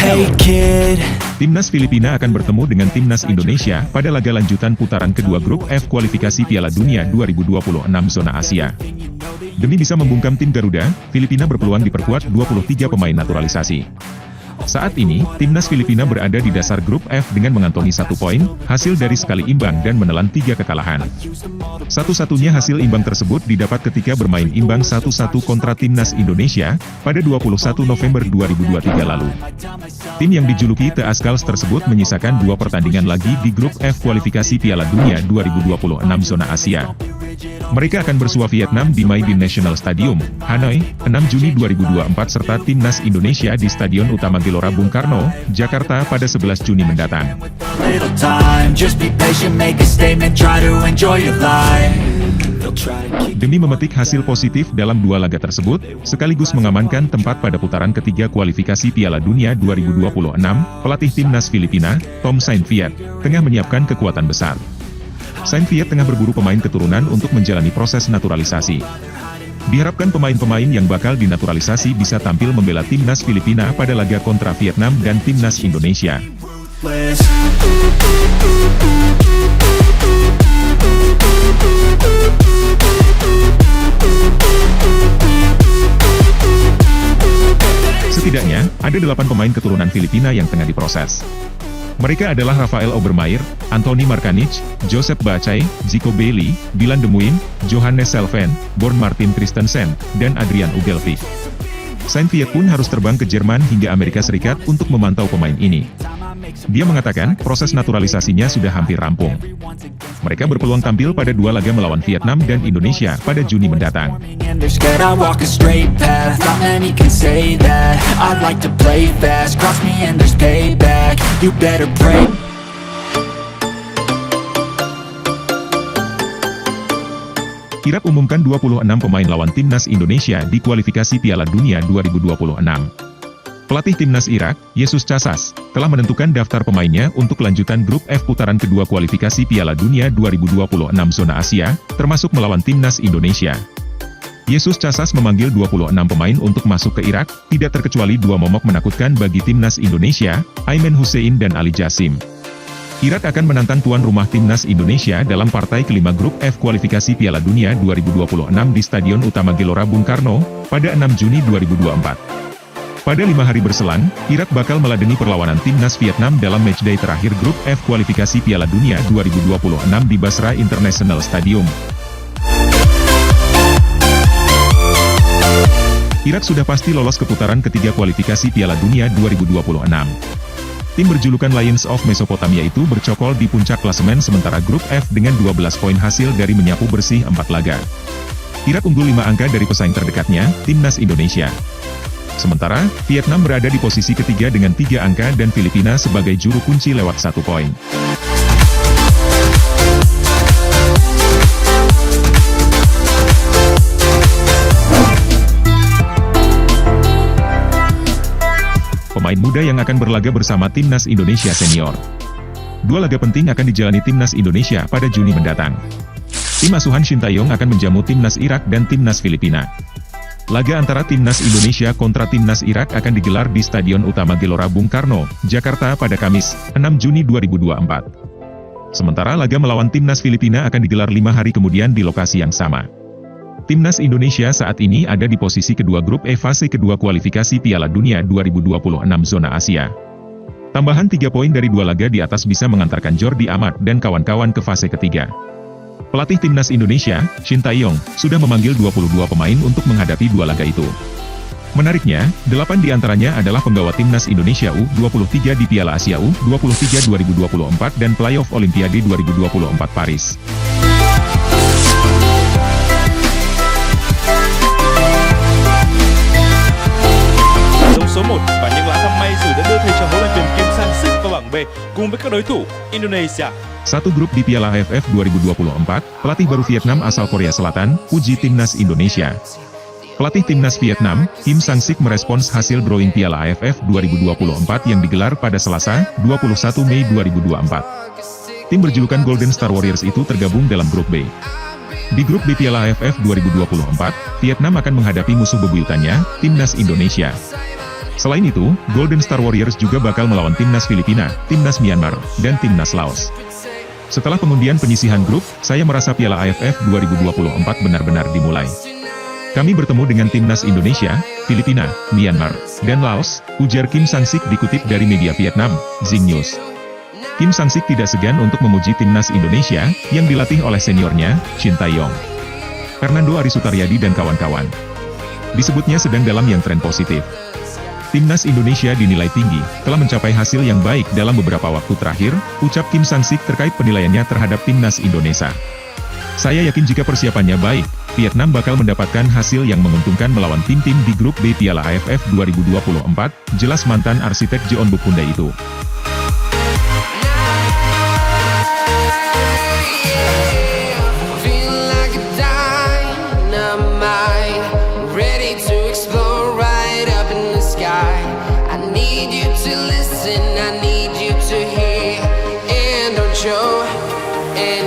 Hey kid. Timnas Filipina akan bertemu dengan Timnas Indonesia pada laga lanjutan putaran kedua grup F kualifikasi Piala Dunia 2026 zona Asia. Demi bisa membungkam tim Garuda, Filipina berpeluang diperkuat 23 pemain naturalisasi. Saat ini, Timnas Filipina berada di dasar grup F dengan mengantongi 1 poin, hasil dari sekali imbang dan menelan 3 kekalahan. Satu-satunya hasil imbang tersebut didapat ketika bermain imbang 1-1 kontra Timnas Indonesia, pada 21 November 2023 lalu. Tim yang dijuluki The Ascals tersebut menyisakan 2 pertandingan lagi di grup F kualifikasi Piala Dunia 2026 zona Asia. Mereka akan bersua Vietnam di My Dinh National Stadium, Hanoi, 6 Juni 2024 serta Timnas Indonesia di Stadion Utama Gelora Bung Karno, Jakarta pada 11 Juni mendatang. Demi memetik hasil positif dalam 2 laga tersebut, sekaligus mengamankan tempat pada putaran ketiga kualifikasi Piala Dunia 2026, pelatih Timnas Filipina, Tom Saintfiet, tengah menyiapkan kekuatan besar. Saintfiet tengah berburu pemain keturunan untuk menjalani proses naturalisasi. Diharapkan pemain-pemain yang bakal dinaturalisasi bisa tampil membela Timnas Filipina pada laga kontra Vietnam dan Timnas Indonesia. Setidaknya, ada 8 pemain keturunan Filipina yang tengah diproses. Mereka adalah Rafael Obermeier, Anthony Markanich, Joseph Bacay, Zico Bailey, Dylan De Muyne, Johannes Selven, Born Martin Christensen, dan Adrian Ugelvik. Saintfiet pun harus terbang ke Jerman hingga Amerika Serikat untuk memantau pemain ini. Dia mengatakan, proses naturalisasinya sudah hampir rampung. Mereka berpeluang tampil pada 2 laga melawan Vietnam dan Indonesia pada Juni mendatang. Irak umumkan 26 pemain lawan Timnas Indonesia di kualifikasi Piala Dunia 2026. Pelatih Timnas Irak, Jesus Casas, telah menentukan daftar pemainnya untuk lanjutan grup F putaran kedua kualifikasi Piala Dunia 2026 zona Asia, termasuk melawan Timnas Indonesia. Jesus Casas memanggil 26 pemain untuk masuk ke Irak, tidak terkecuali 2 momok menakutkan bagi Timnas Indonesia, Aiman Hussein dan Ali Jassim. Irak akan menantang tuan rumah Timnas Indonesia dalam partai kelima grup F kualifikasi Piala Dunia 2026 di Stadion Utama Gelora Bung Karno, pada 6 Juni 2024. Pada 5 hari berselang, Irak bakal meladeni perlawanan Timnas Vietnam dalam matchday terakhir grup F kualifikasi Piala Dunia 2026 di Basra International Stadium. Irak sudah pasti lolos ke putaran ketiga kualifikasi Piala Dunia 2026. Tim berjulukan Lions of Mesopotamia itu bercokol di puncak klasemen sementara grup F dengan 12 poin hasil dari menyapu bersih 4 laga. Irak unggul 5 angka dari pesaing terdekatnya, Timnas Indonesia. Sementara, Vietnam berada di posisi ketiga dengan 3 angka dan Filipina sebagai juru kunci lewat 1 poin. Pemain muda yang akan berlaga bersama Timnas Indonesia Senior. 2 laga penting akan dijalani Timnas Indonesia pada Juni mendatang. Tim asuhan Shin Tae-yong akan menjamu Timnas Irak dan Timnas Filipina. Laga antara Timnas Indonesia kontra Timnas Irak akan digelar di Stadion Utama Gelora Bung Karno, Jakarta pada Kamis, 6 Juni 2024. Sementara laga melawan Timnas Filipina akan digelar 5 hari kemudian di lokasi yang sama. Timnas Indonesia saat ini ada di posisi kedua grup E fase kedua kualifikasi Piala Dunia 2026 zona Asia. Tambahan 3 poin dari 2 laga di atas bisa mengantarkan Jordi Amat dan kawan-kawan ke fase ketiga. Pelatih Timnas Indonesia, Shin Tae-yong, sudah memanggil 22 pemain untuk menghadapi 2 laga itu. Menariknya, 8 di antaranya adalah penggawa Timnas Indonesia U23 di Piala Asia U23 2024 dan Playoff Olimpiade 2024 Paris. Đấu số 1 và những lá thăm may dù đã đưa thầy trò huấn luyện viên Kim Sang-sik vào bảng B cùng với các đối thủ Indonesia. Satu grup di Piala AFF 2024, pelatih baru Vietnam asal Korea Selatan, uji Timnas Indonesia. Pelatih Timnas Vietnam, Kim Sang-sik merespons hasil drawing Piala AFF 2024 yang digelar pada Selasa, 21 Mei 2024. Tim berjulukan Golden Star Warriors itu tergabung dalam grup B. Di grup B Piala AFF 2024, Vietnam akan menghadapi musuh bebuyutannya, Timnas Indonesia. Selain itu, Golden Star Warriors juga bakal melawan timnas Filipina, timnas Myanmar, dan timnas Laos. Setelah pengundian penyisihan grup, saya merasa Piala AFF 2024 benar-benar dimulai. Kami bertemu dengan timnas Indonesia, Filipina, Myanmar, dan Laos, ujar Kim Sang-sik dikutip dari media Vietnam, Zing News. Kim Sang-sik tidak segan untuk memuji timnas Indonesia, yang dilatih oleh seniornya, Shin Tae-yong, Fernando Arisutaryadi dan kawan-kawan. Disebutnya sedang dalam yang tren positif. Timnas Indonesia dinilai tinggi, telah mencapai hasil yang baik dalam beberapa waktu terakhir, ucap Kim Sang-sik terkait penilaiannya terhadap timnas Indonesia. Saya yakin jika persiapannya baik, Vietnam bakal mendapatkan hasil yang menguntungkan melawan tim-tim di grup B Piala AFF 2024, jelas mantan arsitek Jeonbuk Hyundai itu. I need you to hear and don't show. And